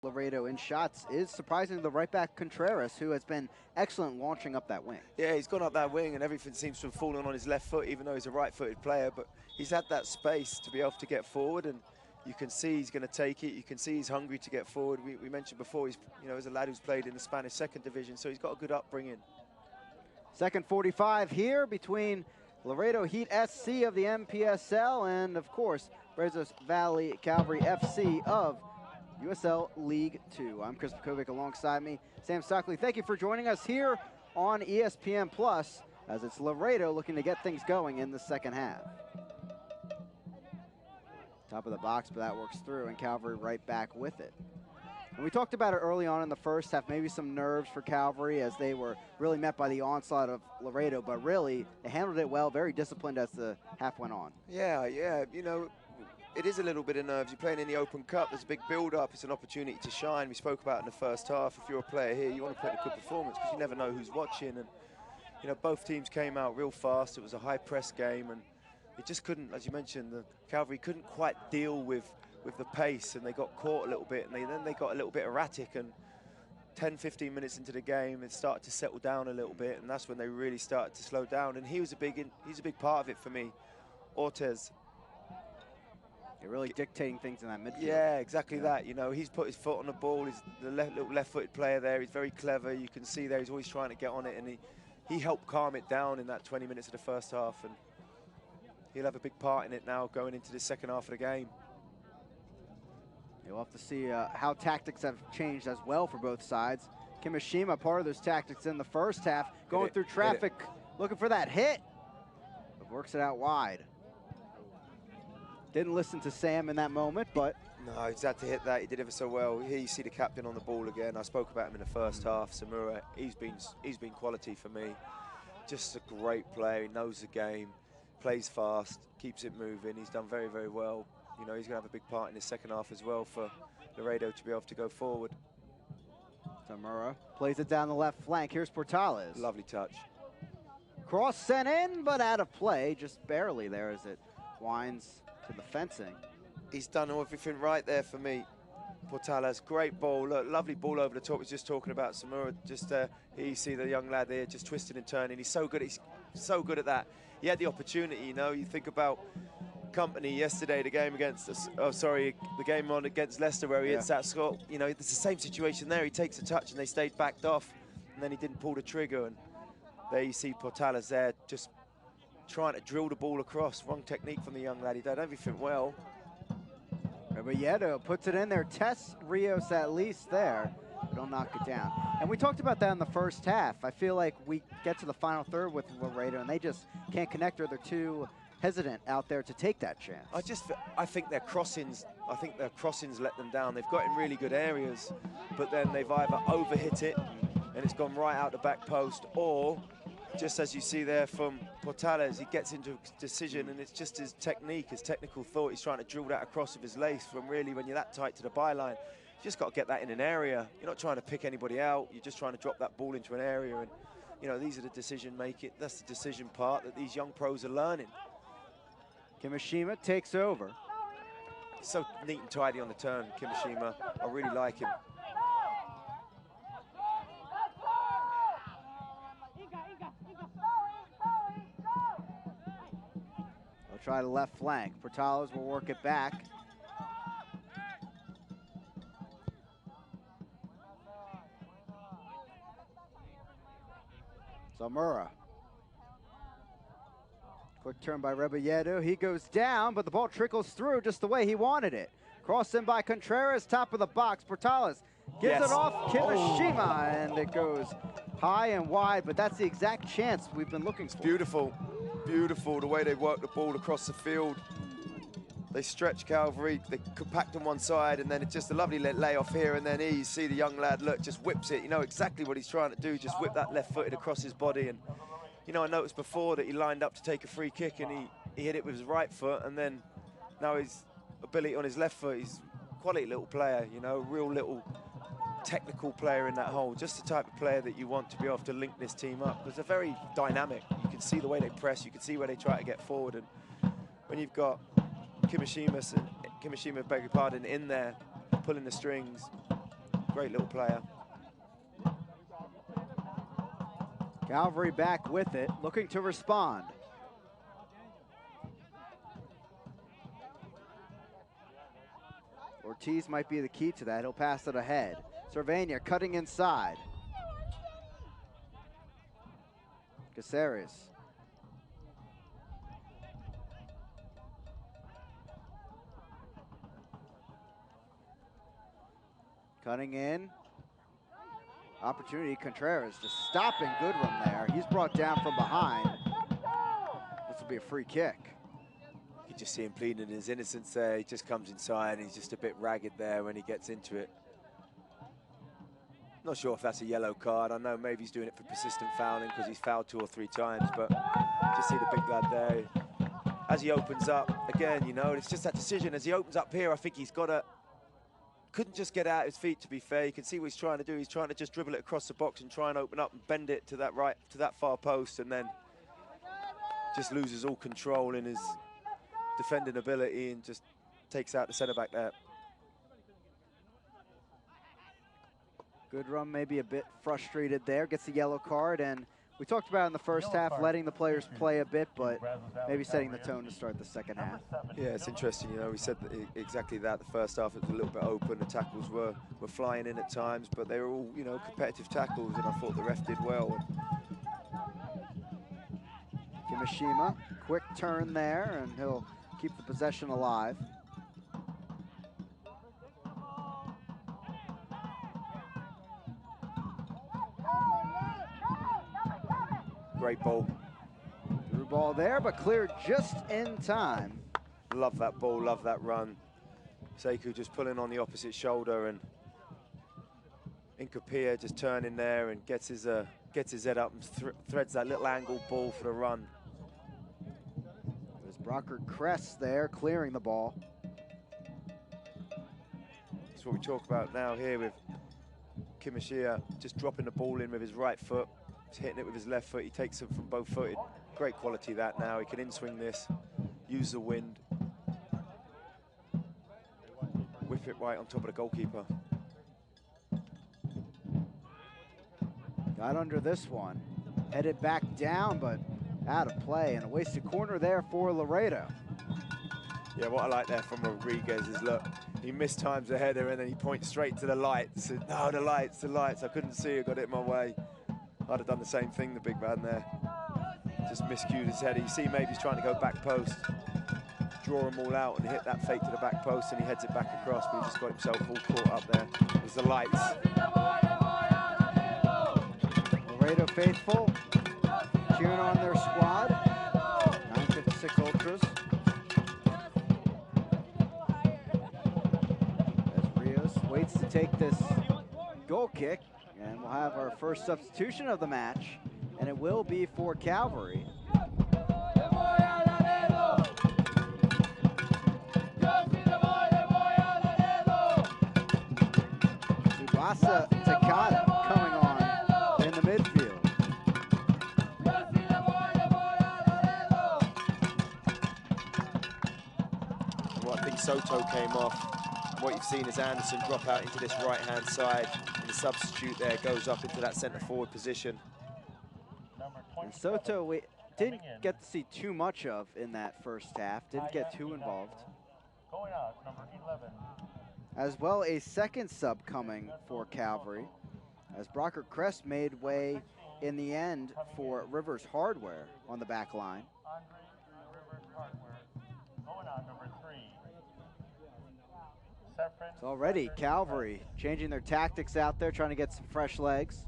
Laredo in shots is surprisingly the right back Contreras, who has been excellent launching up that wing. Yeah, he's gone up that wing and everything seems to have fallen on his left foot, even though he's a right-footed player, but he's had that space to be able to get forward, and you can see he's going to take it. You can see he's hungry to get forward. We mentioned before, he's, you know, as a lad who's played in the Spanish second division, so he's got a good upbringing. Second 45 here between Laredo Heat SC of the MPSL and, of course, Brazos Valley Calvary FC of USL League 2. I'm Chris Bukovic, alongside me, Sam Stockley. Thank you for joining us here on ESPN Plus as it's Laredo looking to get things going in the second half. Top of the box, but that works through, and Calvary right back with it. And we talked about it early on in the first half, maybe some nerves for Calvary as they were really met by the onslaught of Laredo, but really they handled it well, very disciplined as the half went on. Yeah, you know, it is a little bit of nerves. You're playing in the Open Cup, there's a big build-up, it's an opportunity to shine. We spoke about it in the first half. If you're a player here, you want to put in a good performance because you never know who's watching. And, you know, both teams came out real fast. It was a high-press game, and it just couldn't, as you mentioned, the Calvary couldn't quite deal with the pace, and they got caught a little bit, and then they got a little bit erratic, and 10, 15 minutes into the game, it started to settle down a little bit, and that's when they really started to slow down, and he's a big part of it for me, Ortiz. You're really dictating things in that midfield. Yeah, exactly that. You know, he's put his foot on the ball. He's the little left-footed player there. He's very clever. You can see there he's always trying to get on it, and he helped calm it down in that 20 minutes of the first half, and he'll have a big part in it now going into the second half of the game. You'll have to see how tactics have changed as well for both sides. Kimishima, part of those tactics in the first half, going through traffic, looking for that hit, but works it out wide. Didn't listen to Sam in that moment, but... No, he's had to hit that. He did ever so well. Here you see the captain on the ball again. I spoke about him in the first half. Samura, he's been quality for me. Just a great player. He knows the game, plays fast, keeps it moving. He's done very, very well. You know, he's going to have a big part in the second half as well for Laredo to be able to go forward. Samura plays it down the left flank. Here's Portales. Lovely touch. Cross sent in, but out of play, just barely there as it winds to the fencing. He's done everything right there for me. Portales, great ball. Look, lovely ball over the top. He's just talking about Samura. Just here you see the young lad there just twisting and turning. He's so good. He's so good at that. He had the opportunity, you know. You think about Company yesterday, the game against us, the game on against Leicester where he hits that shot. You know, it's the same situation there. He takes a touch and they stayed backed off, and then he didn't pull the trigger. And there you see Portales there just trying to drill the ball across. Wrong technique from the young lad. He did everything well. Rebolledo puts it in there, tests Rios at least there, but don't knock it down. And we talked about that in the first half. I feel like we get to the final third with Laredo and they just can't connect, or they're too hesitant out there to take that chance. I think their crossings let them down. They've got in really good areas, but then they've either overhit it and it's gone right out the back post, or just as you see there from Portales, he gets into a decision and it's just his technique, his technical thought. He's trying to drill that across with his lace, when really when you're that tight to the byline, you just got to get that in an area. You're not trying to pick anybody out. You're just trying to drop that ball into an area. And, you know, these are the decision making. That's the decision part that these young pros are learning. Kimishima takes over. He's so neat and tidy on the turn, Kimishima. I really like him. They'll try the left flank. Portales will work it back. Samura. Quick turn by Rebolledo. He goes down, but the ball trickles through just the way he wanted it. Crossed in by Contreras, top of the box. Portales gives it off Kimishima, and it goes high and wide, but that's the exact chance we've been looking for. Beautiful, beautiful, the way they work the ball across the field. They stretch Calvary, they compact on one side, and then it's just a lovely layoff here, and then here you see the young lad, look, just whips it. You know exactly what he's trying to do, just whip that left-footed across his body. And you know, I noticed before that he lined up to take a free kick and he hit it with his right foot, and then now his ability on his left foot, he's a quality little player, you know, real little technical player in that hole, just the type of player that you want to be able to link this team up, because they're very dynamic. You can see the way they press, you can see where they try to get forward, and when you've got Kimishima, beg your pardon, in there, pulling the strings, Great little player. Calvary back with it, looking to respond. Ortiz might be the key to that. He'll pass it ahead. Cervania cutting inside. Caceres. Cutting in. Opportunity. Contreras just stopping Goodrum there. He's brought down from behind. This will be a free kick. You can just see him pleading his innocence there. He just comes inside and he's just a bit ragged there when he gets into it. Not sure if that's a yellow card. I know maybe he's doing it for persistent fouling because he's fouled 2 or 3 times, but just see the big lad there. As he opens up, again, you know, it's just that decision. As he opens up here, I think he's got to, couldn't just get out his feet, to be fair. You can see what he's trying to do. He's trying to just dribble it across the box and try and open up and bend it to that right, to that far post, and then just loses all control in his defending ability and just takes out the centre-back there. Goodrum maybe a bit frustrated there, gets the yellow card, and we talked about in the first half letting the players play a bit, but maybe setting the tone to start the second half. Yeah, it's interesting, you know, we said that exactly that. The first half it was a little bit open, the tackles were flying in at times, but they were all, you know, competitive tackles, and I thought the ref did well. Kimishima, quick turn there, and he'll keep the possession alive. Great ball. Through ball there, but cleared just in time. Love that ball, love that run. Sekou just pulling on the opposite shoulder, and Incapia just turning there and gets his head up and threads that little angle ball for the run. There's Brockard Crest there, clearing the ball. That's what we talk about now here with Kimishia, just dropping the ball in with his right foot. He's hitting it with his left foot. He takes it from both footed. Great quality that now. He can in-swing this, use the wind, whip it right on top of the goalkeeper. Got under this one. Headed back down, but out of play. And a wasted corner there for Laredo. Yeah, what I like there from Rodriguez is, look, he mistimes the header and then he points straight to the lights. And, no, the lights. I couldn't see it, got it my way. I'd have done the same thing, the big man there. Just miscued his header. You see maybe he's trying to go back post, draw them all out and hit that fake to the back post, and he heads it back across, but he just got himself all caught up there. There's the lights. Laredo faithful cheering on their squad. 956 Ultras. As Rios waits to take this goal kick, and we'll have our first substitution of the match, and it will be for Calvary. Tsubasa Takada coming on in the midfield. Well, I think Soto came off. What you've seen is Anderson drop out into this right-hand side, and the substitute there goes up into that centre-forward position. And Soto, we didn't get to see too much of in that first half, didn't get too involved. Going out, number 11. As well, a second sub coming for Calvary, as Brockard Crest made way in the end for Rivers Hardware on the back line. Andre Rivers Hardware. Going out, number 3. It's already Calvary changing their tactics out there, trying to get some fresh legs.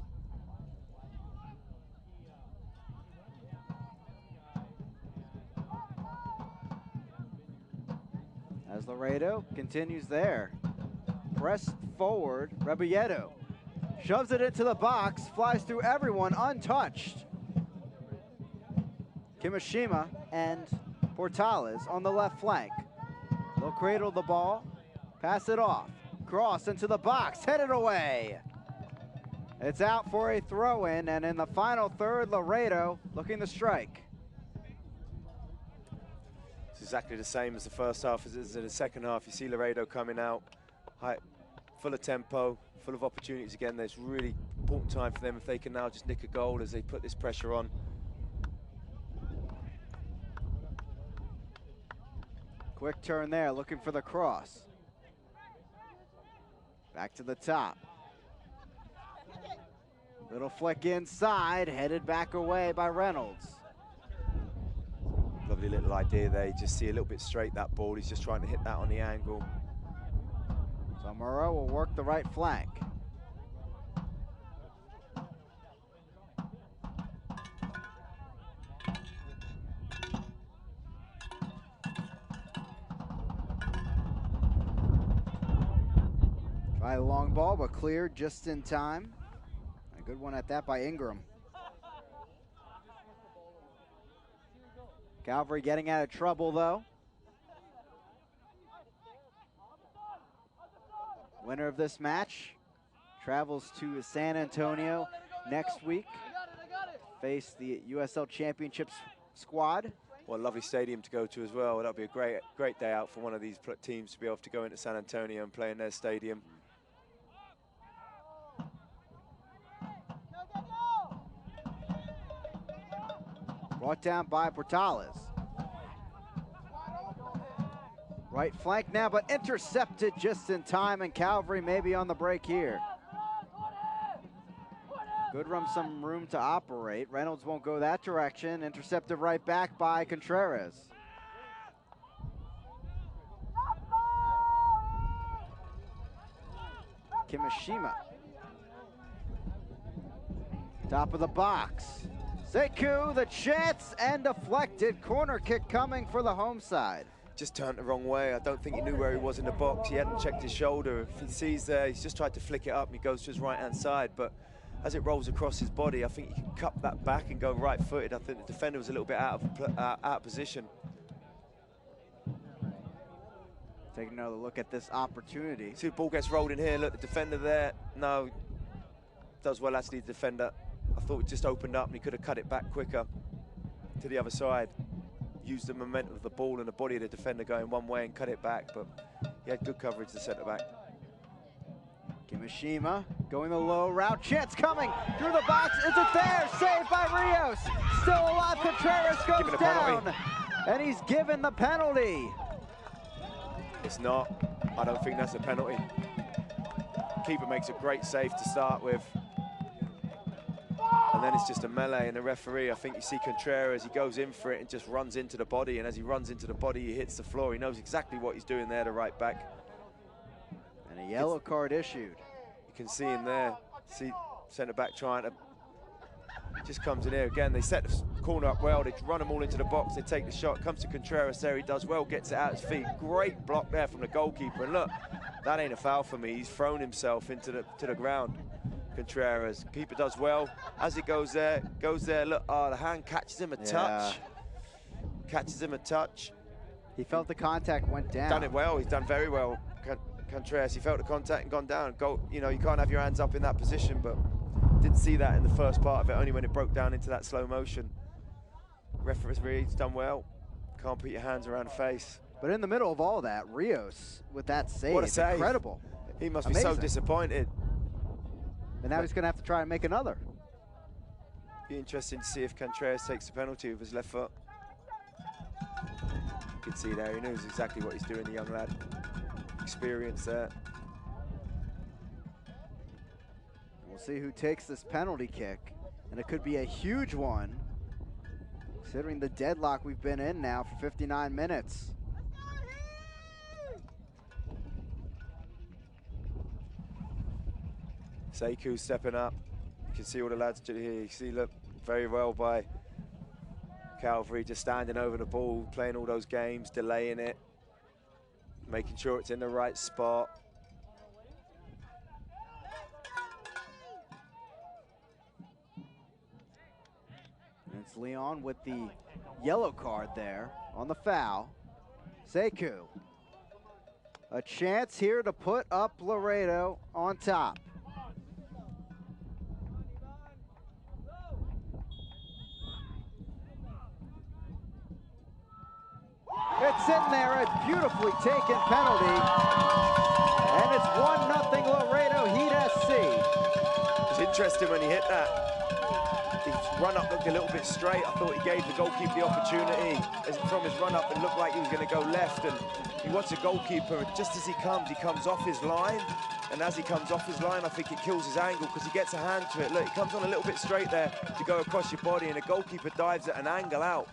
As Laredo continues there. Press forward, Rebolledo shoves it into the box, flies through everyone untouched. Kimishima and Portales on the left flank. They'll cradle the ball, pass it off, cross into the box, headed away. It's out for a throw-in, and in the final third, Laredo looking to strike. It's exactly the same as the first half as in the second half. You see Laredo coming out, high, full of tempo, full of opportunities again. There's really important time for them if they can now just nick a goal as they put this pressure on. Quick turn there, looking for the cross. Back to the top. Little flick inside, headed back away by Reynolds. Lovely little idea there. You just see a little bit straight that ball. He's just trying to hit that on the angle. So Moreau will work the right flank. Try a long ball, but cleared just in time. A good one at that by Ingram. Calvary getting out of trouble, though. Winner of this match travels to San Antonio next week. Face the USL Championship squad. What a lovely stadium to go to as well. That'll be a great day out for one of these teams to be able to go into San Antonio and play in their stadium. Brought down by Portales. Right flank now, but intercepted just in time, and Calvary maybe on the break here. Goodrum some room to operate. Reynolds won't go that direction. Intercepted right back by Contreras. Kimishima. Top of the box. Sekou, the chance, and deflected. Corner kick coming for the home side. Just turned the wrong way. I don't think he knew where he was in the box. He hadn't checked his shoulder. If he sees there, he's just tried to flick it up and he goes to his right-hand side. But as it rolls across his body, I think he can cup that back and go right-footed. I think the defender was a little bit out of position. Take another look at this opportunity. See the ball gets rolled in here. Look, the defender there. No, does well actually, the defender. I thought it just opened up and he could have cut it back quicker to the other side. Used the momentum of the ball and the body of the defender going one way and cut it back, but he had good coverage, the centre back. Kimishima going the low route. Chance coming through the box. Is it there? Saved by Rios. Still alive. Contreras goes down. And he's given the penalty. It's not. I don't think that's a penalty. Keeper makes a great save to start with. And then it's just a melee, and the referee, I think you see Contreras, he goes in for it and just runs into the body, and as he runs into the body, he hits the floor. He knows exactly what he's doing there, the right back. And a yellow card issued. You can see him there. See centre back trying to, just comes in here again. They set the corner up well, they run them all into the box, they take the shot, comes to Contreras there, he does well, gets it out his feet. Great block there from the goalkeeper, and look, that ain't a foul for me. He's thrown himself into the ground. Contreras, keeper does well. As it goes there, look, the hand catches him a touch. Catches him a touch. He felt the contact went down. Done it well, he's done very well, Contreras. He felt the contact and gone down. You know, you can't have your hands up in that position, but didn't see that in the first part of it, only when it broke down into that slow motion. Referee's done well. Can't put your hands around the face. But in the middle of all that, Rios with that save, what a save. Incredible. He must be so disappointed. And now he's going to have to try and make another. Be interesting to see if Contreras takes the penalty with his left foot. You can see there, he knows exactly what he's doing, the young lad. Experience there. We'll see who takes this penalty kick. And it could be a huge one, considering the deadlock we've been in now for 59 minutes. Sekou stepping up. You can see all the lads here. You see, look, very well by Calvary, just standing over the ball, playing all those games, delaying it, making sure it's in the right spot. And it's Leon with the yellow card there on the foul. Sekou. A chance here to put up Laredo on top. It's in there, a beautifully taken penalty. And it's 1-0 Laredo Heat SC. interesting when he hit that. His run-up looked a little bit straight. I thought he gave the goalkeeper the opportunity. From his run-up, it looked like he was going to go left, and you watch the goalkeeper, just as he comes off his line, and as he comes off his line, I think it kills his angle because he gets a hand to it. Look, he comes on a little bit straight there to go across your body, and the goalkeeper dives at an angle out.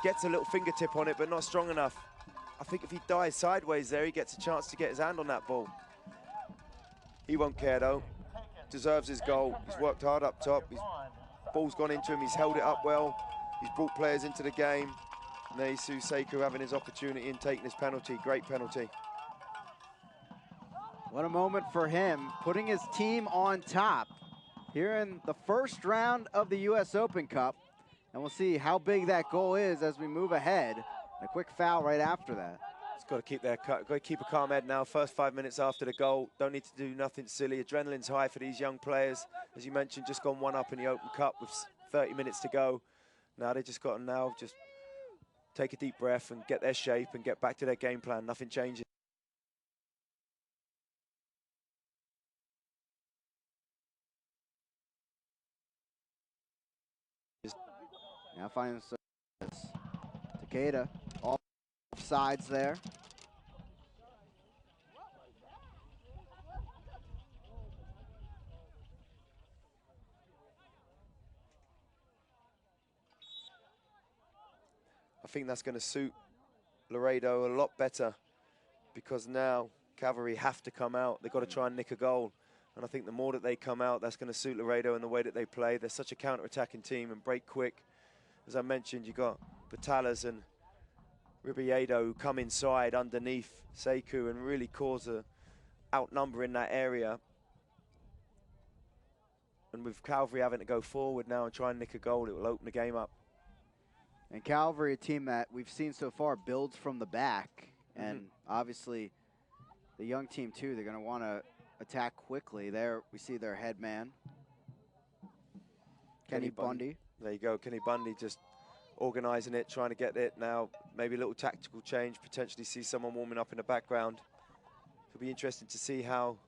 Gets a little fingertip on it, but not strong enough. I think if he dives sideways there, he gets a chance to get his hand on that ball. He won't care, though. Deserves his goal. He's worked hard up top. His ball's gone into him. He's held it up well. He's brought players into the game. Neisu Sekou having his opportunity and taking his penalty. Great penalty. What a moment for him, putting his team on top here in the first round of the U.S. Open Cup. And we'll see how big that goal is as we move ahead. A quick foul right after that. He's got to keep a calm head now. First 5 minutes after the goal. Don't need to do nothing silly. Adrenaline's high for these young players. As you mentioned, just gone 1-up in the Open Cup with 30 minutes to go. Now they just got to just take a deep breath and get their shape and get back to their game plan. Nothing changes. Now finding Takeda off sides there. I think that's going to suit Laredo a lot better because now Cavalry have to come out. They've got to try and nick a goal. And I think the more that they come out, that's going to suit Laredo in the way that they play. They're such a counter-attacking team and break quick. As I mentioned, you got Batalas and Ribiedo who come inside underneath Sekou and really cause a outnumber in that area. And with Calvary having to go forward now and try and nick a goal, it will open the game up. And Calvary, a team that we've seen so far, builds from the back. And obviously, the young team, too, they're going to want to attack quickly. There we see their head man, Kenny Bundy. There you go, Kenny Bundy just organising it, trying to get it now. Maybe a little tactical change, potentially see someone warming up in the background. It'll be interesting to see how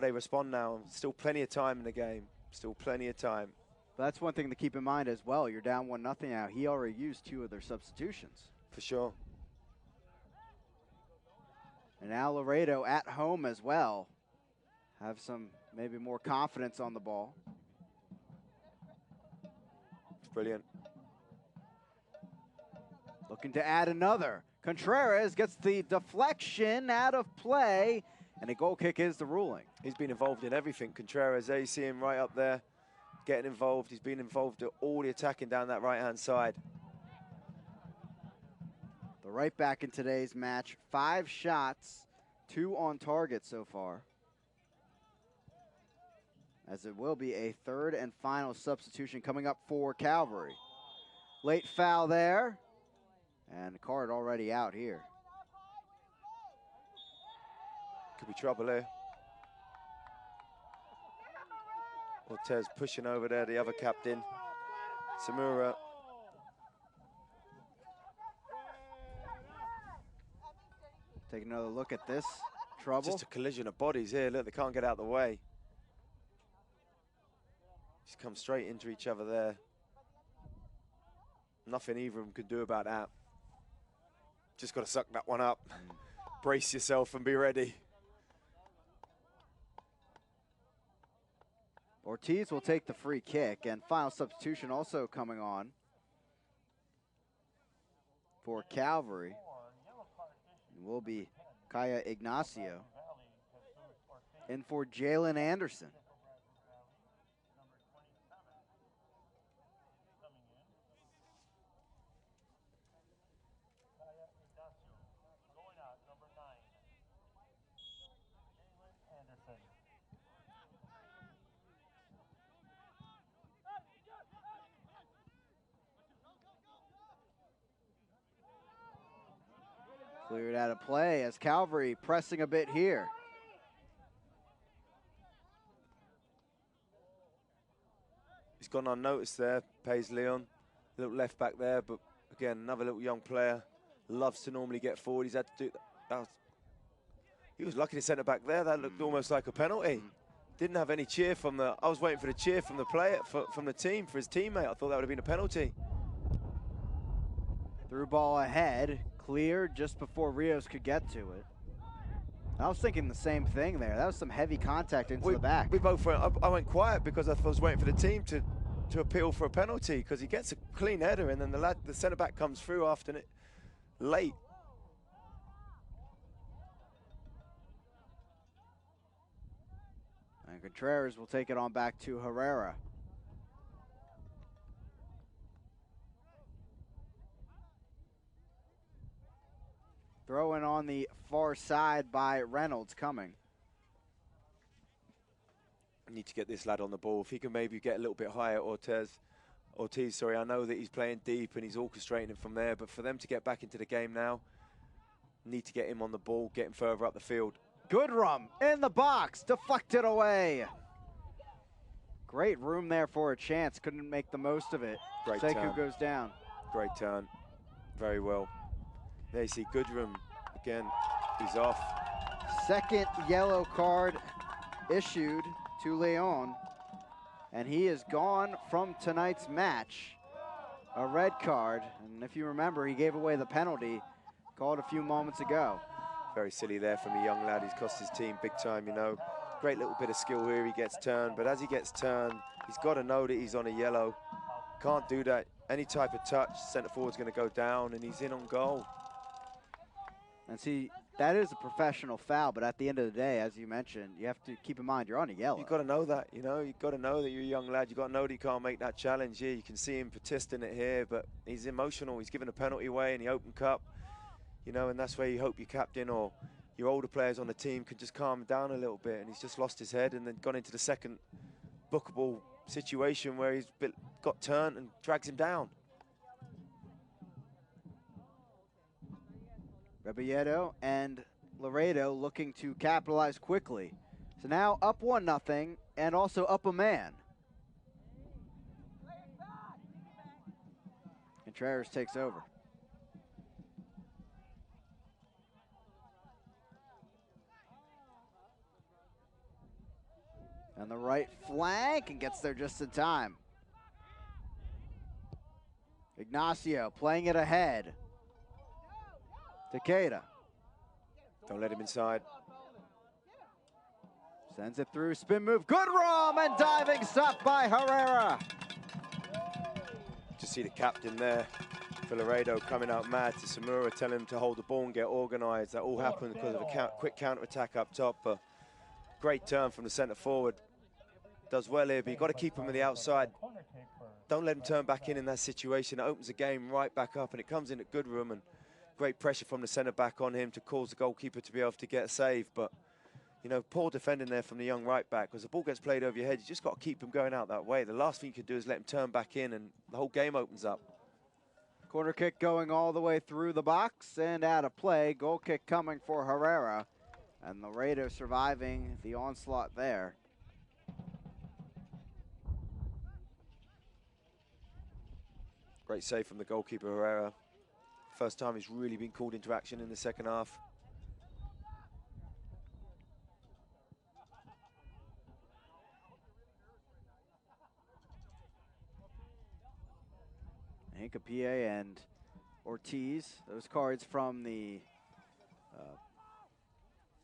they respond now. Still plenty of time in the game, still plenty of time. But that's one thing to keep in mind as well. You're down 1-0 now. He already used 2 of their substitutions. For sure. And now Laredo at home as well. Have some maybe more confidence on the ball. It's brilliant. Looking to add another. Contreras gets the deflection out of play, and a goal kick is the ruling. He's been involved in everything. Contreras, there you see him right up there, getting involved. He's been involved in all the attacking down that right-hand side. The right back in today's match, 5 shots, 2 on target so far. As it will be a third and final substitution coming up for Calvary. Late foul there, and the card already out here. Could be trouble here. Ortez pushing over there, the other captain, Samura. Take another look at this. Trouble. Just a collision of bodies here. Look, they can't get out of the way. Just come straight into each other there. Nothing either of them could do about that. Just got to suck that one up. Brace yourself and be ready. Ortiz will take the free kick, and final substitution also coming on for Calvary. It will be Kaya Ignacio in for Jalen Anderson. Cleared out of play as Calvary pressing a bit here. He's gone unnoticed there, Pays Leon. Little left back there, but again, another little young player. Loves to normally get forward. He's had to do that. He was lucky to centre back there. That looked almost like a penalty. Didn't have any cheer from the, I was waiting for the cheer from the player, from the team, for his teammate. I thought that would have been a penalty. Through ball ahead, cleared just before Rios could get to it. I was thinking the same thing there. That was some heavy contact into the back. We both went, I went quiet because I was waiting for the team to appeal for a penalty, because he gets a clean header and then the centre back comes through after it late. And Contreras will take it on back to Herrera. Throwing on the far side by Reynolds coming. Need to get this lad on the ball. If he can maybe get a little bit higher, Ortiz, sorry, I know that he's playing deep and he's orchestrating him from there, but for them to get back into the game now, need to get him on the ball, get him further up the field. Goodrum in the box, deflected away. Great room there for a chance, couldn't make the most of it. Great Sekou turn. goes down. Great turn, very well. There you see Goodrum, again, he's off. Second yellow card issued to Leon, and he is gone from tonight's match. A red card, and if you remember, he gave away the penalty called a few moments ago. Very silly there from a young lad. He's cost his team big time, you know. Great little bit of skill here, he gets turned, but as he gets turned, he's got to know that he's on a yellow. Can't do that. Any type of touch, centre forward's going to go down, and he's in on goal. And see, that is a professional foul, but at the end of the day, as you mentioned, you have to keep in mind you're on a yellow. You've got to know that, you know. You've got to know that you're a young lad. You've got to know that you can't make that challenge here. You can see him protesting it here, but he's emotional. He's given a penalty away in the Open Cup, you know, and that's where you hope your captain or your older players on the team can just calm him down a little bit. And he's just lost his head and then gone into the second bookable situation where he's got turned and drags him down. Rebolledo and Laredo looking to capitalize quickly. So now up 1-0 and also up a man. Contreras takes over. And the right flank, and gets there just in time. Ignacio playing it ahead. Takeda. Don't let him inside. Sends it through, spin move, good roam, and diving stop by Herrera. Just see the captain there for Laredo coming out mad to Samura, telling him to hold the ball and get organised. That all happened because of a quick counter-attack up top. But great turn from the centre forward. Does well here, but you've got to keep him on the outside. Don't let him turn back in that situation. It opens the game right back up, and it comes in at good room, and great pressure from the centre back on him to cause the goalkeeper to be able to get a save. But, you know, poor defending there from the young right back. Because the ball gets played over your head, you just got to keep him going out that way. The last thing you could do is let him turn back in, and the whole game opens up. Corner kick going all the way through the box and out of play. Goal kick coming for Herrera. And Laredo surviving the onslaught there. Great save from the goalkeeper, Herrera. First time he's really been called into action in the second half. Hincapie and Ortiz, those cards from the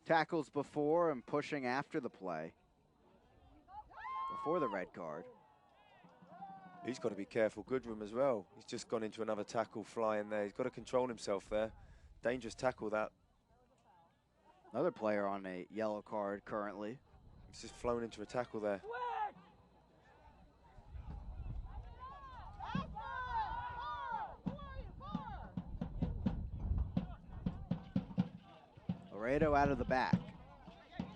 tackles before and pushing after the play. Before the red card. He's got to be careful. Goodrum as well. He's just gone into another tackle flying there. He's got to control himself there. Dangerous tackle, that. Another player on a yellow card currently. He's just flown into a tackle there. Laredo out of the back.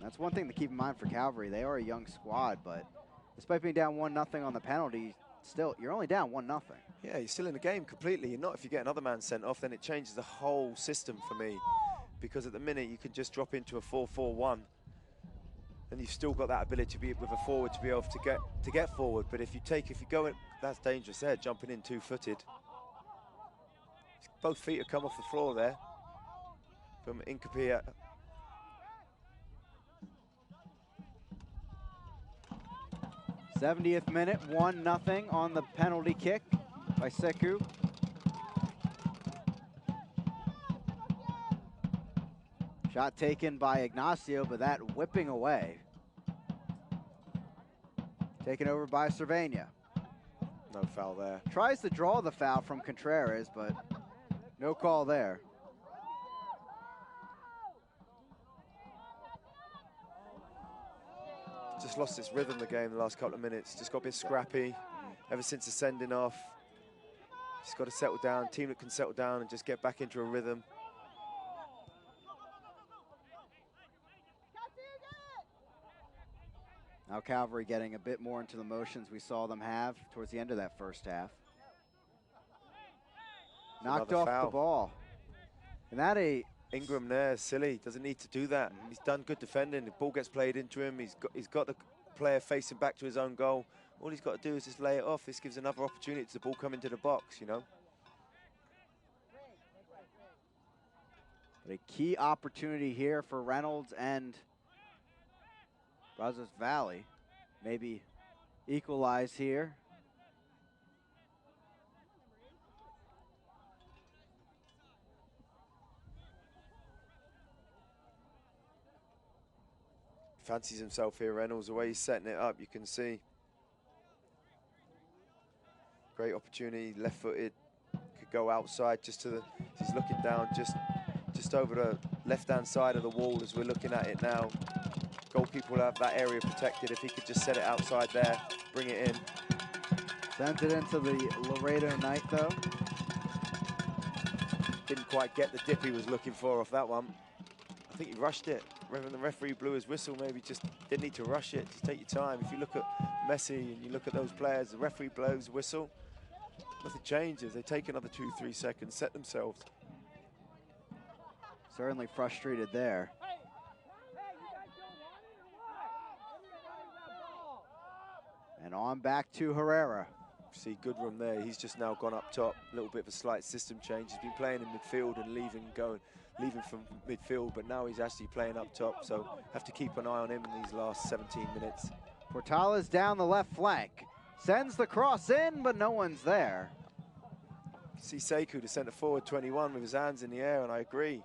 That's one thing to keep in mind for Calvary. They are a young squad, but despite being down 1-0 on the penalty, still, you're only down 1-0. Yeah, you're still in the game completely. You're not if you get another man sent off, then it changes the whole system for me. Because at the minute, you can just drop into a 4-4-1. And you've still got that ability to be with a forward to be able to get forward. But if you go in, that's dangerous there, jumping in two-footed. Both feet have come off the floor there from Hincapie. 70th minute, 1-0 on the penalty kick by Sekou. Shot taken by Ignacio, but that whipping away. Taken over by Cervania. No foul there. Tries to draw the foul from Contreras, but no call there. Just lost its rhythm the game the last couple of minutes. Just got a bit scrappy ever since the sending off. Just got to settle down. Team that can settle down and just get back into a rhythm. Now Calvary getting a bit more into the motions we saw them have towards the end of that first half. Knocked off the ball. And that Ingram there, silly, doesn't need to do that. He's done good defending. The ball gets played into him. He's got the player facing back to his own goal. All he's got to do is just lay it off. This gives another opportunity to the ball come into the box, you know. But a key opportunity here for Reynolds and Brazos Valley. Maybe equalize here. Fancies himself here, Reynolds. The way he's setting it up, you can see. Great opportunity, left-footed. Could go outside just to the, he's looking down just over the left-hand side of the wall as we're looking at it now. Goalkeeper will have that area protected. If he could just set it outside there, bring it in. Sent it into the Laredo Knight, though. Didn't quite get the dip he was looking for off that one. I think he rushed it. When the referee blew his whistle, maybe just didn't need to rush it. Just take your time. If you look at Messi and you look at those players, the referee blows the whistle, nothing changes. They take another 2-3 seconds, set themselves. Certainly frustrated there. And on back to Herrera. See Goodrum there. He's just now gone up top. A little bit of a slight system change. He's been playing in midfield and leaving from midfield, but now he's actually playing up top. So have to keep an eye on him in these last 17 minutes. Portales down the left flank. Sends the cross in, but no one's there. See Sekou, the centre forward, 21, with his hands in the air, and I agree.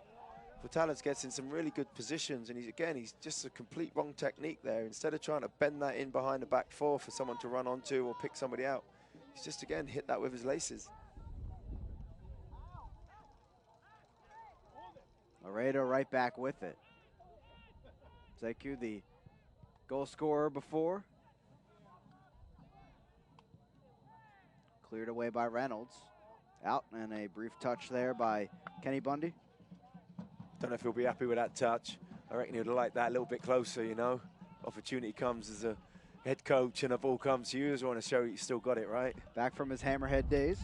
Portales gets in some really good positions, and he's just a complete wrong technique there. Instead of trying to bend that in behind the back four for someone to run onto or pick somebody out, he's just, again, hit that with his laces. Laredo right back with it. Sekou, the goal scorer before. Cleared away by Reynolds. Out, and a brief touch there by Kenny Bundy. Don't know if he'll be happy with that touch. I reckon he'd like that a little bit closer, you know. Opportunity comes as a head coach and a ball comes to you. You just want to show you still got it, right? Back from his hammerhead days.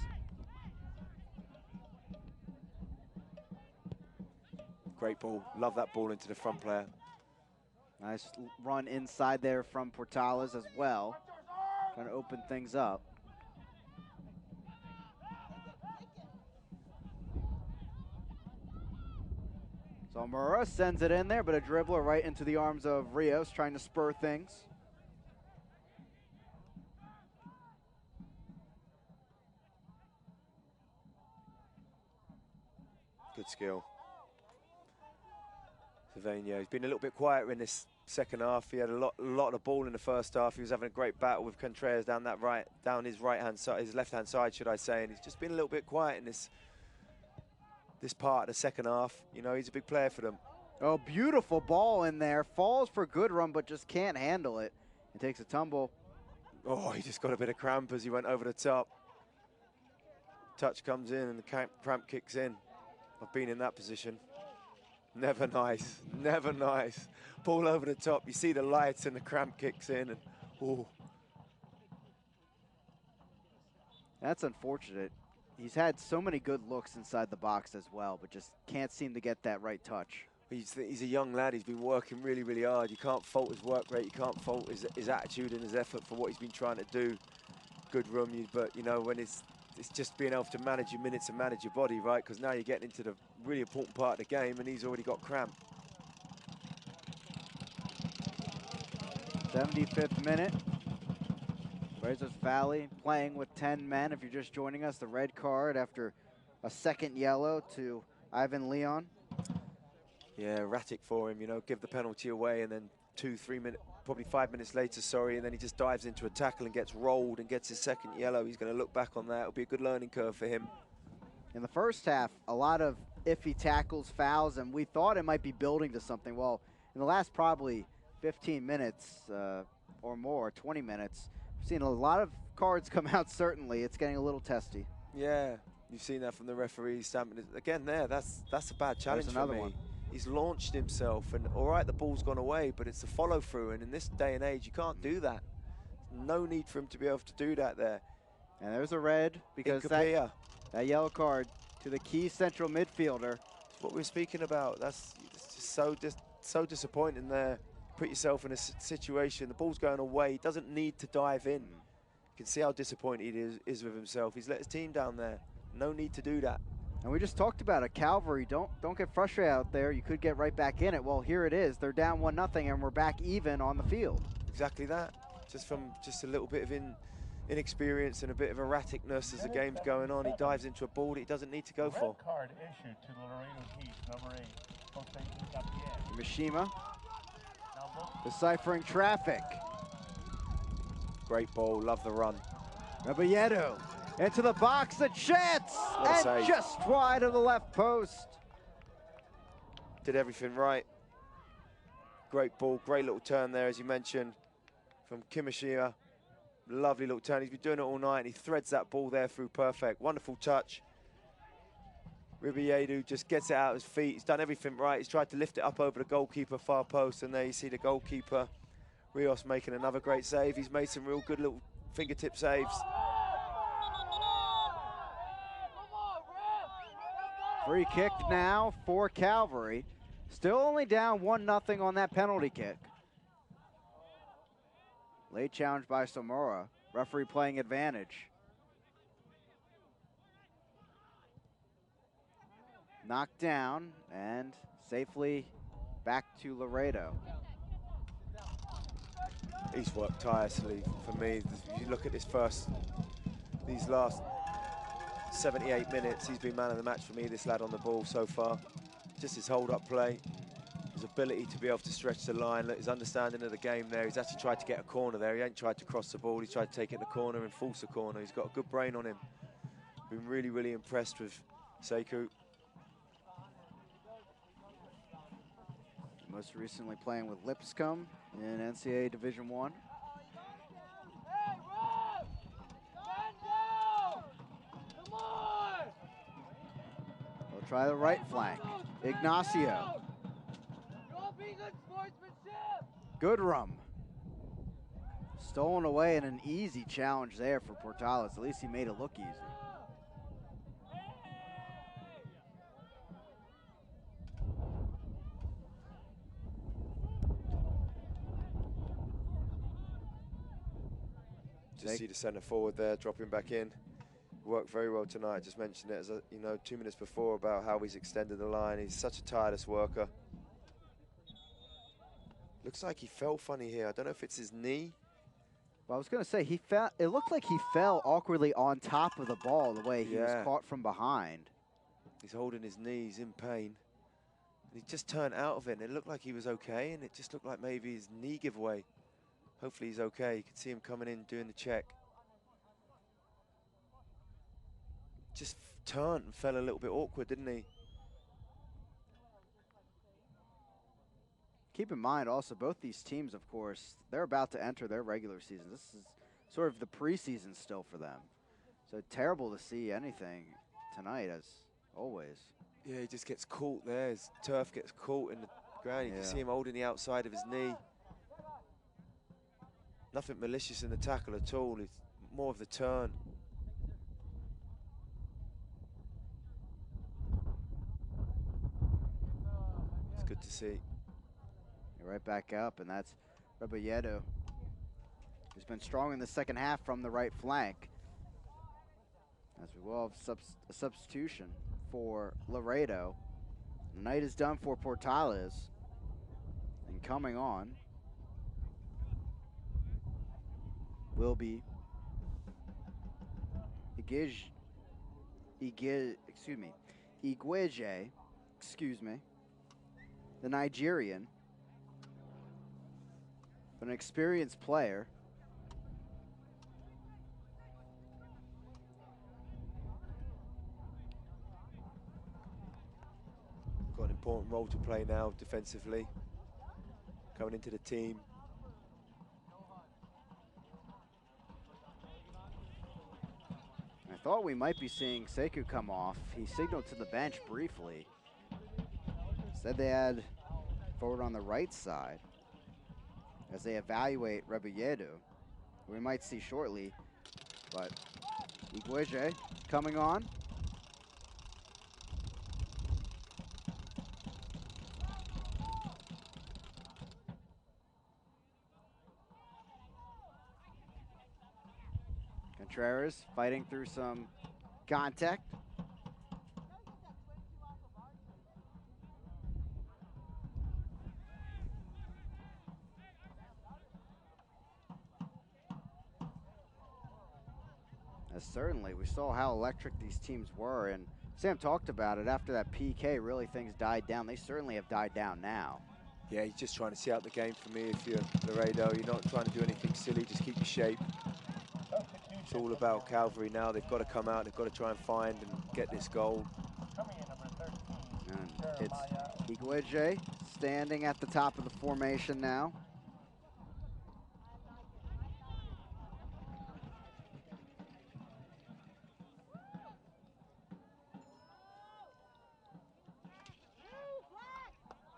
Great ball. Love that ball into the front player. Nice run inside there from Portales as well. Trying to open things up. So Murrah sends it in there, but a dribbler right into the arms of Rios, trying to spur things. Good skill. Cervania, he's been a little bit quieter in this second half. He had a lot of the ball in the first half. He was having a great battle with Contreras down his right-hand side, his left-hand side, should I say, and he's just been a little bit quiet in this part of the second half. You know, he's a big player for them. Oh, beautiful ball in there. Falls for Goodrum, but just can't handle it. And takes a tumble. Oh, he just got a bit of cramp as he went over the top. Touch comes in and the cramp kicks in. I've been in that position. Never nice, never nice. Ball over the top, you see the lights and the cramp kicks in, and oh. That's unfortunate. He's had so many good looks inside the box as well, but just can't seem to get that right touch. He's a young lad. He's been working really, really hard. You can't fault his work rate. You can't fault his attitude and his effort for what he's been trying to do. Good run, but you know, when it's just being able to manage your minutes and manage your body, right? Because now you're getting into the really important part of the game, and he's already got cramp. 75th minute. Brazos Valley playing with 10 men. If you're just joining us, the red card after a second yellow to Ivan Leon. Yeah, erratic for him, you know, give the penalty away and then 2-3 minutes, probably 5 minutes later, sorry, and then he just dives into a tackle and gets rolled and gets his second yellow. He's going to look back on that. It'll be a good learning curve for him. In the first half, a lot of iffy tackles, fouls, and we thought it might be building to something. Well, in the last probably 15 minutes or more, 20 minutes, we've seen a lot of cards come out, certainly. It's getting a little testy. Yeah, you've seen that from the referee stamping it. Again there, that's a bad challenge There's another for me. one. He's launched himself, and all right, the ball's gone away, but it's the follow-through, and in this day and age, you can't do that. No need for him to be able to do that there. And there's a red because that yellow card to the key central midfielder. That's what we're speaking about. It's just so disappointing there. Put yourself in a situation, the ball's going away, he doesn't need to dive in. You can see how disappointed he is with himself. He's let his team down there. No need to do that. And we just talked about it. Calvary, don't get frustrated out there. You could get right back in it. Well, here it is. They're down 1-0, and we're back even on the field. Exactly that. Just from a little bit of inexperience and a bit of erraticness as the game's going on. He dives into a ball that he doesn't need to go for. Red card issued to the Laredo Heat, number 8, Jose Gabriel. Mishima deciphering traffic. Great ball, love the run. Rebolledo into the box, a chance, What a and save. just wide of the left post. Did everything right. Great ball, great little turn there, as you mentioned, from Kimishima. Lovely little turn. He's been doing it all night, and he threads that ball there through perfect. Wonderful touch. Rebolledo just gets it out of his feet. He's done everything right. He's tried to lift it up over the goalkeeper, far post, and there you see the goalkeeper, Rios, making another great save. He's made some real good little fingertip saves. Free kick now for Calvary. Still only down 1-0 on that penalty kick. Late challenge by Samora. Referee playing advantage. Knocked down and safely back to Laredo. He's worked tirelessly for me. If you look at these last 78 minutes, he's been man of the match for me, this lad on the ball so far. Just his hold-up play, his ability to be able to stretch the line, his understanding of the game there. He's actually tried to get a corner there. He ain't tried to cross the ball. He's tried to take it in the corner and force the corner. He's got a good brain on him. Been really, really impressed with Sekou. Most recently playing with Lipscomb in NCAA Division I. They'll try the right flank. Ignacio. Goodrum. Stolen away and an easy challenge there for Portales. At least he made it look easy. Just see the centre forward there, dropping back in. Worked very well tonight. Just mentioned it as 2 minutes before about how he's extended the line. He's such a tireless worker. Looks like he fell funny here. I don't know if it's his knee. Well, I was going to say, he fell. It looked like he fell awkwardly on top of the ball the way he was caught from behind. He's holding his knees in pain. And he just turned out of it, and it looked like he was okay, and it just looked like maybe his knee gave away. Hopefully he's okay. You can see him coming in, doing the check. Just turned and fell a little bit awkward, didn't he? Keep in mind also, both these teams, of course, they're about to enter their regular season. This is sort of the preseason still for them. So terrible to see anything tonight, as always. Yeah, he just gets caught there. His turf gets caught in the ground. You can see him holding the outside of his knee. Nothing malicious in the tackle at all. It's more of the turn. It's good to see. Right back up, and that's Rebolledo, who's been strong in the second half from the right flank. As we will have a substitution for Laredo. The night is done for Portales. And coming on will be Igweje, excuse me, the Nigerian, but an experienced player. Got an important role to play now defensively, coming into the team. I thought we might be seeing Sekou come off. He signaled to the bench briefly. Said they had forward on the right side as they evaluate Rebolledo, who we might see shortly. But Igweje coming on. Contreras fighting through some contact. Certainly, we saw how electric these teams were, and Sam talked about it. After that PK, really things died down. They certainly have died down now. Yeah, he's just trying to see out the game for me. If you're Laredo, you're not trying to do anything silly, just keep your shape. It's all about Calvary now. They've got to come out, they've got to try and find and get this goal. And it's Igweje standing at the top of the formation now.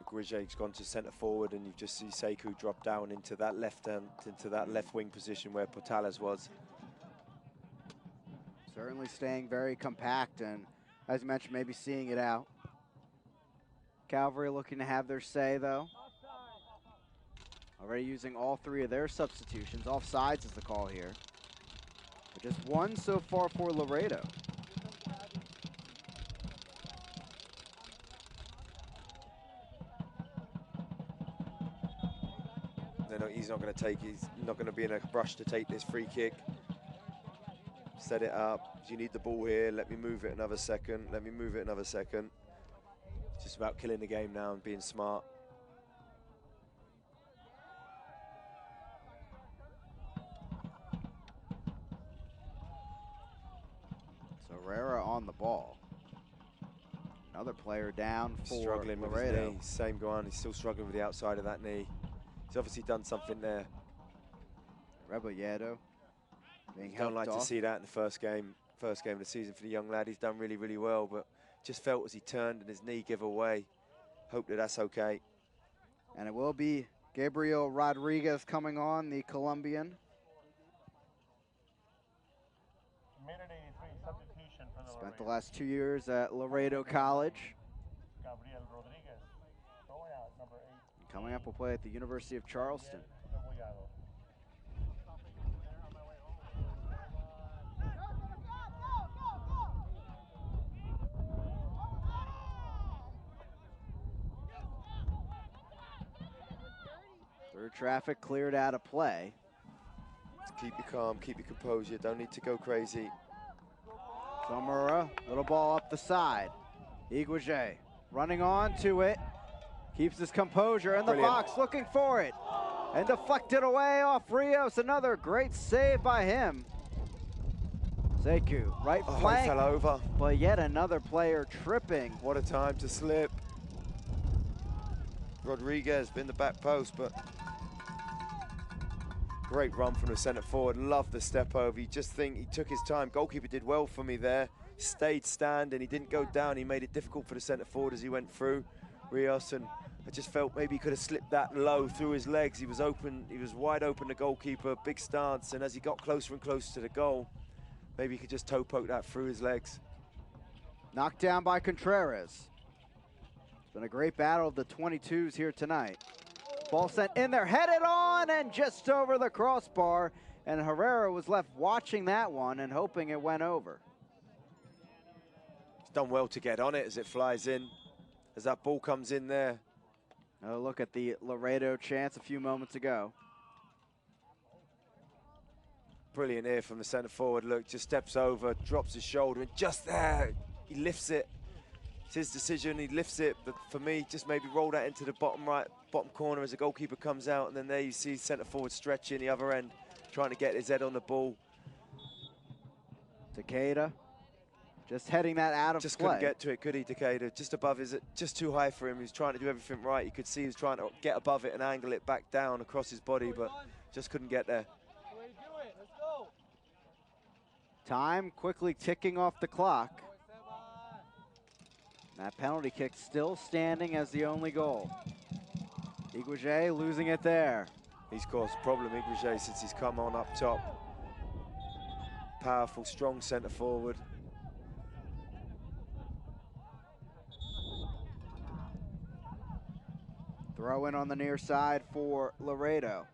Igweje's gone to centre forward, and you just see Sekou drop down into that left wing position where Portales was. Certainly staying very compact, and as you mentioned, maybe seeing it out. Calvary looking to have their say, though. Already using all three of their substitutions. Offsides is the call here. But just one so far for Laredo. He's not going to take. He's not going to be in a rush to take this free kick. Set it up. You need the ball here. Let me move it another second. Let me move it another second. It's just about killing the game now and being smart. So Herrera on the ball. Another player down for struggling with his knee. Same going. He's still struggling with the outside of that knee. He's obviously done something there. Rebolledo being Don't like off. to see that in the first game of the season for the young lad. He's done really, really well, but just felt as he turned and his knee gave away. Hope that that's okay. And it will be Gabriel Rodriguez coming on, the Colombian. Minute 83 substitution for the Spent the last 2 years at Laredo College. Gabriel Rodriguez, going out, number 8. Coming up, will play at the University of Charleston. Third traffic cleared out of play. Just keep you calm, keep your composure. Don't need to go crazy. Somura, little ball up the side. Igweje running on to it. Keeps his composure in the box, looking for it. And deflected away off Rios. Another great save by him. Sekou, right flank. He fell over. But yet another player tripping. What a time to slip. Rodriguez been the back post, but great run from the centre forward. Love the step over. You just think he took his time. Goalkeeper did well for me there. Stayed standing. He didn't go down. He made it difficult for the centre forward as he went through. Rios, and I just felt maybe he could have slipped that low through his legs. He was open. He was wide open, the goalkeeper. Big stance. And as he got closer and closer to the goal, maybe he could just toe poke that through his legs. Knocked down by Contreras. It's been a great battle of the 22s here tonight. Ball sent in there, headed on and just over the crossbar. And Herrera was left watching that one and hoping it went over. He's done well to get on it as it flies in, as that ball comes in there. Oh, look at the Laredo chance a few moments ago. Brilliant here from the centre forward. Look, just steps over, drops his shoulder, and just there, he lifts it. It's his decision, he lifts it, but for me, just maybe roll that into the bottom corner as the goalkeeper comes out, and then there you see centre forward stretching the other end, trying to get his head on the ball. Takeda just heading that out of Just play. couldn't get to it, could he, Takeda? Just above, is it just too high for him? He was trying to do everything right. You could see he was trying to get above it and angle it back down across his body, but just couldn't get there. Time quickly ticking off the clock. That penalty kick still standing as the only goal. Iguaje losing it there. He's caused a problem, Iguaje, since he's come on up top. Powerful, strong centre forward. Throw in on the near side for Laredo.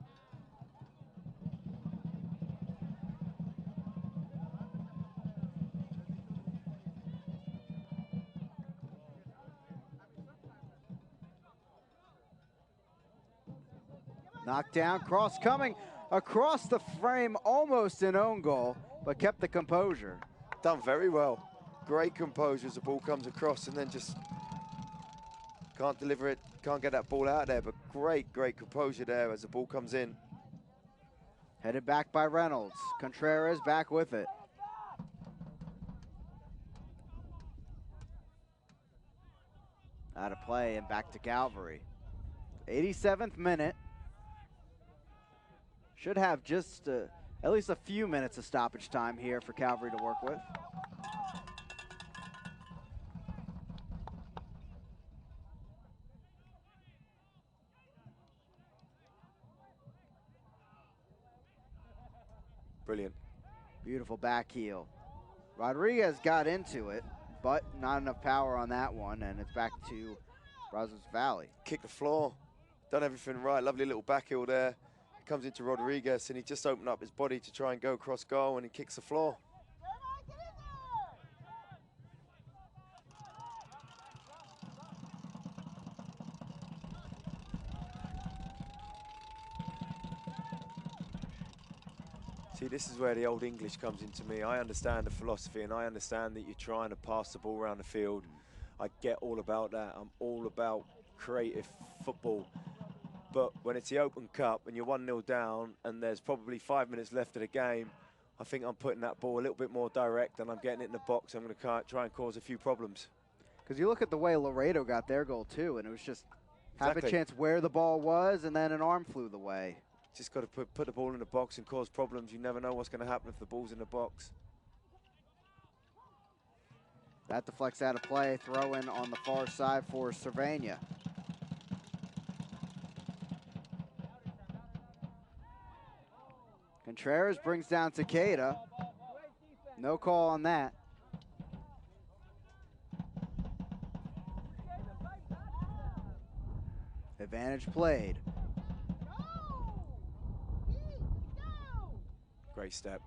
Knocked down, cross coming across the frame, almost an own goal, but kept the composure. Done very well. Great composure as the ball comes across and then just can't deliver it, can't get that ball out there, but great composure there as the ball comes in. Headed back by Reynolds. Contreras back with it. Out of play and back to Calvary. 87th minute. Should have just at least a few minutes of stoppage time here for Calvary to work with. Brilliant. Beautiful back heel. Rodriguez got into it, but not enough power on that one, and it's back to Brazos Valley. Kick the floor. Done everything right. Lovely little back heel there. Comes into Rodriguez and he just opened up his body to try and go across goal and he kicks the floor. See, this is where the old English comes into me. I understand the philosophy and I understand that you're trying to pass the ball around the field. I get all about that. I'm all about creative football. But when it's the Open Cup and you're 1-0 down and there's probably 5 minutes left of the game, I think I'm putting that ball a little bit more direct and I'm getting it in the box. I'm going to try and cause a few problems. Because you look at the way Laredo got their goal too, and it was just have a Exactly. chance where the ball was, and then an arm flew the way. Just got to put the ball in the box and cause problems. You never know what's going to happen if the ball's in the box. That deflects out of play. Throw in on the far side for Cervania. Contreras brings down Takeda. No call on that. Advantage played. Great step.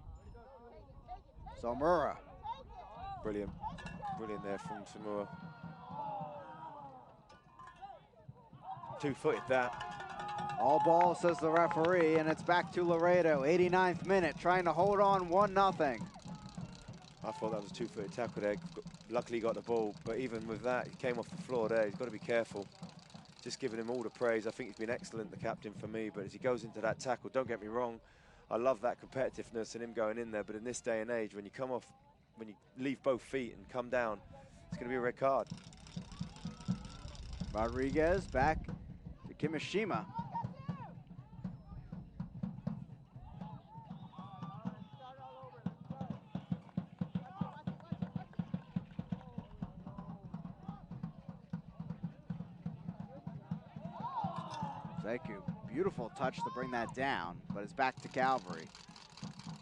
Samura. Brilliant. Brilliant there from Samura. Two-footed that. All ball, says the referee, and it's back to Laredo. 89th minute, trying to hold on 1-0. I thought that was a two-footed tackle there. Luckily he got the ball, but even with that, he came off the floor there. He's got to be careful. Just giving him all the praise. I think he's been excellent, the captain, for me, but as he goes into that tackle, don't get me wrong, I love that competitiveness and him going in there, but in this day and age, when you come off, when you leave both feet and come down, it's going to be a red card. Rodriguez back to Kimishima. Zeku, beautiful touch to bring that down, but it's back to Calvary.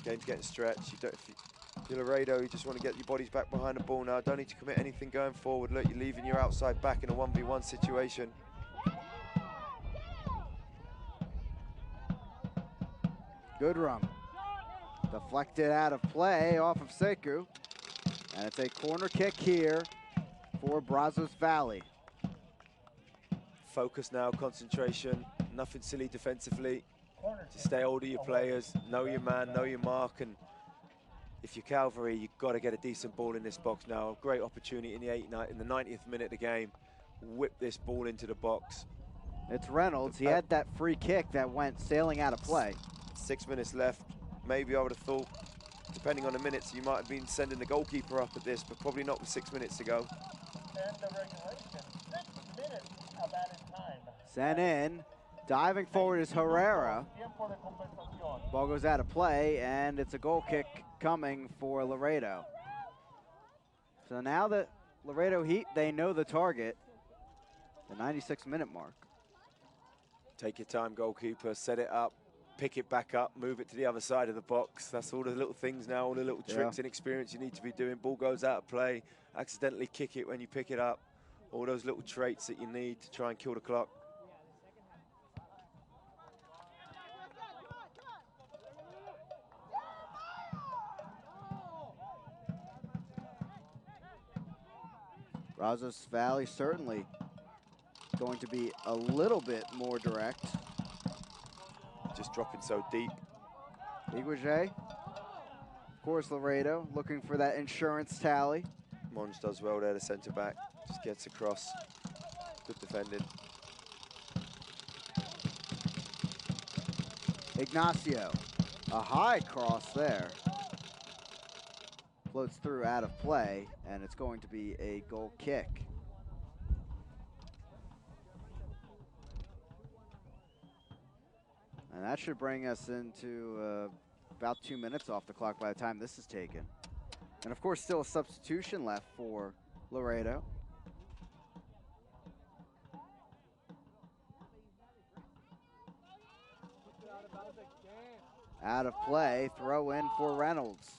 Game's getting stretched. If you're Laredo, you just want to get your bodies back behind the ball now. Don't need to commit anything going forward. Look, you're leaving your outside back in a 1v1 situation. Good run. Deflected out of play off of Sekou. And it's a corner kick here for Brazos Valley. Focus now, concentration, nothing silly defensively. Corner Just stay hold of your players, know your man, know your mark, and if you're Calvary, you've got to get a decent ball in this box now. A great opportunity in the 90th minute of the game. Whip this ball into the box. It's Reynolds. He had that free kick that went sailing out of play. 6 minutes left. Maybe I would have thought, depending on the minutes, you might have been sending the goalkeeper up at this, but probably not with 6 minutes to go. And the regulation, 6 minutes of added time. Sent in. Diving forward is Herrera. Ball goes out of play, and it's a goal kick coming for Laredo. So now the Laredo Heat, they know the target, the 96-minute mark. Take your time, goalkeeper, set it up, pick it back up, move it to the other side of the box. That's all the little things now, all the little tricks and experience you need to be doing. Ball goes out of play, accidentally kick it when you pick it up. All those little traits that you need to try and kill the clock. Brazos Valley certainly going to be a little bit more direct. Just dropping so deep. Iguaje, of course, Laredo looking for that insurance tally. Monge does well there, the centre back. Just gets across. Good defending. Ignacio, a high cross there. Floats through out of play, and it's going to be a goal kick. And that should bring us into about 2 minutes off the clock by the time this is taken. And of course, still a substitution left for Laredo. Out of play, throw in for Reynolds.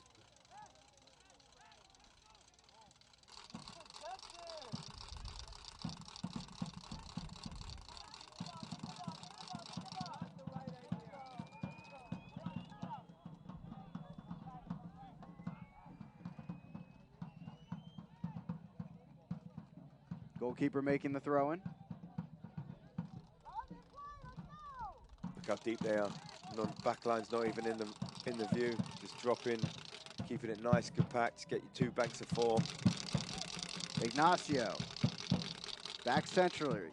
Goalkeeper making the throw in. Look how deep they are. Back line's not even in the view. Just drop in, keeping it nice, compact. Get your 2 banks of 4. Ignacio, back centrally.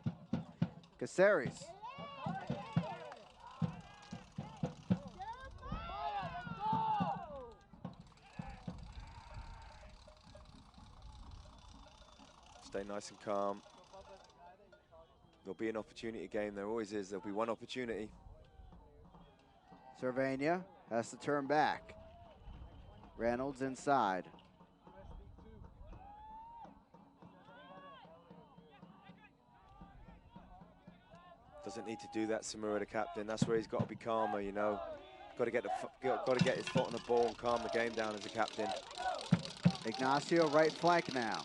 Caceres. Stay nice and calm. There'll be an opportunity game. There always is. There'll be one opportunity. Cervania has to turn back. Reynolds inside. Doesn't need to do that, Samura, the captain. That's where he's got to be calmer, you know. Got to get his foot on the ball and calm the game down as a captain. Ignacio right flank now.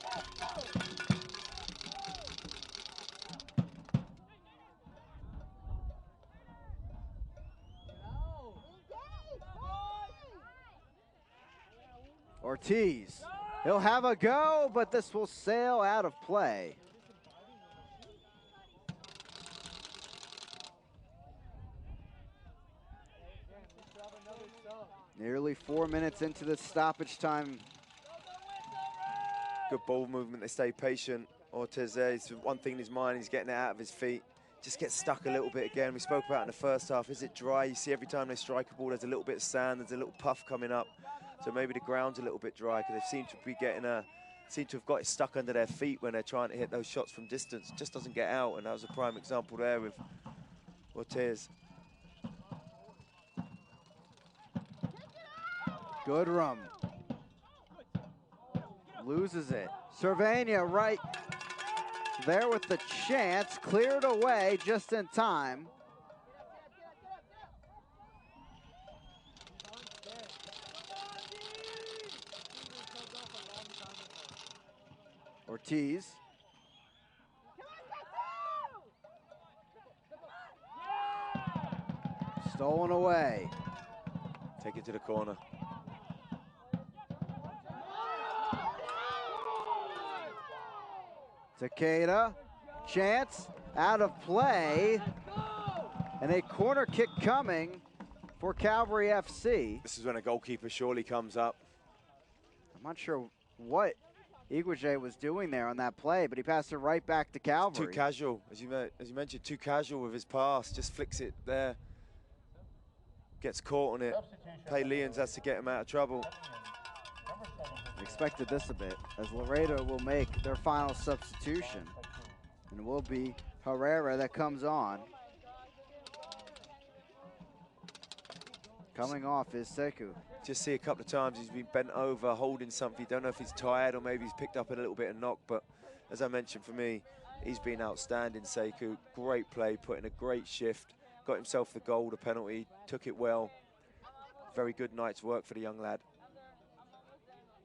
Ortiz, he'll have a go, but this will sail out of play. Nearly 4 minutes into the stoppage time. Good ball movement, they stay patient. Ortiz there, it's one thing in his mind, he's getting it out of his feet. Just gets stuck a little bit again. We spoke about it in the first half. Is it dry? You see every time they strike a ball, there's a little bit of sand, there's a little puff coming up. So maybe the ground's a little bit dry because they seem to be seem to have got it stuck under their feet when they're trying to hit those shots from distance. It just doesn't get out, and that was a prime example there with Ortiz. Goodrum loses it. Cervania right there with the chance, cleared away just in time. Ortiz. Stolen away. Take it to the corner. Takeda, chance, out of play. And a corner kick coming for Calvary FC. This is when a goalkeeper surely comes up. I'm not sure what Iguaje was doing there on that play, but he passed it right back to Calvary. Too casual, as you mentioned, too casual with his pass. Just flicks it there. Gets caught on it. Pay Leons has to get him out of trouble. I expected this a bit, as Laredo will make their final substitution. And it will be Herrera that comes on. Coming off is Sekou. Just see a couple of times he's been bent over, holding something. Don't know if he's tired or maybe he's picked up a little bit of knock, but as I mentioned, for me, he's been outstanding, Sekou. Great play, put in a great shift, got himself the goal, the penalty, took it well. Very good night's work for the young lad.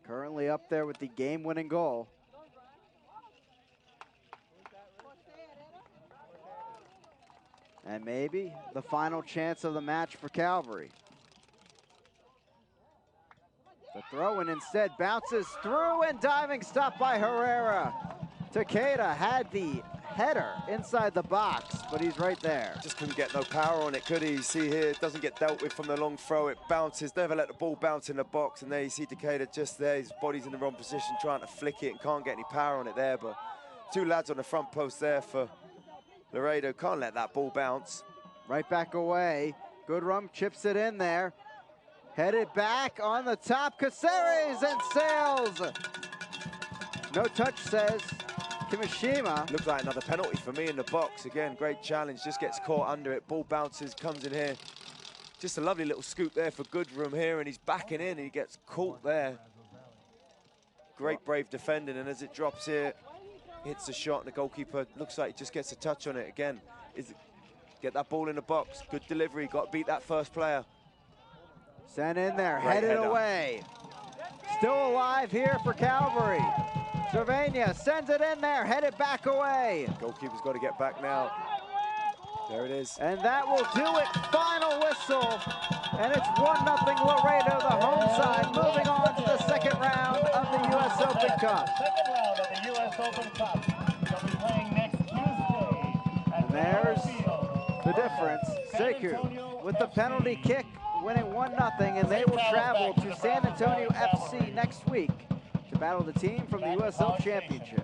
Currently up there with the game-winning goal. And maybe the final chance of the match for Calvary. The throw-in instead bounces through, and diving stop by Herrera. Takeda had the header inside the box, but he's right there. Just couldn't get no power on it, could he? You see here, it doesn't get dealt with from the long throw. It bounces, never let the ball bounce in the box. And there you see Takeda just there. His body's in the wrong position, trying to flick it and can't get any power on it there. But two lads on the front post there for Laredo. Can't let that ball bounce. Right back away. Goodrum chips it in there. Headed back on the top. Caceres and sails. No touch, says Kimishima. Looks like another penalty for me in the box. Again, great challenge. Just gets caught under it. Ball bounces, comes in here. Just a lovely little scoop there for Goodrum here, and he's backing in and he gets caught there. Great brave defending, and as it drops here, hits the shot, and the goalkeeper looks like he just gets a touch on it again. Get that ball in the box. Good delivery. Got to beat that first player. Sent in there, Great headed header. away. Still alive here for Calvary. Cervania sends it in there, headed back away. Goalkeeper's got to get back now. There it is. And that will do it. Final whistle. And it's 1-0 Laredo, the home side, moving on to the second round of the U.S. Open Cup. Second round of the U.S. Open Cup. They'll be playing next Tuesday. And there's the difference. Sekou with the penalty kick, winning 1-0, and they will travel to San Antonio FC next week to battle the team from the USL Championship.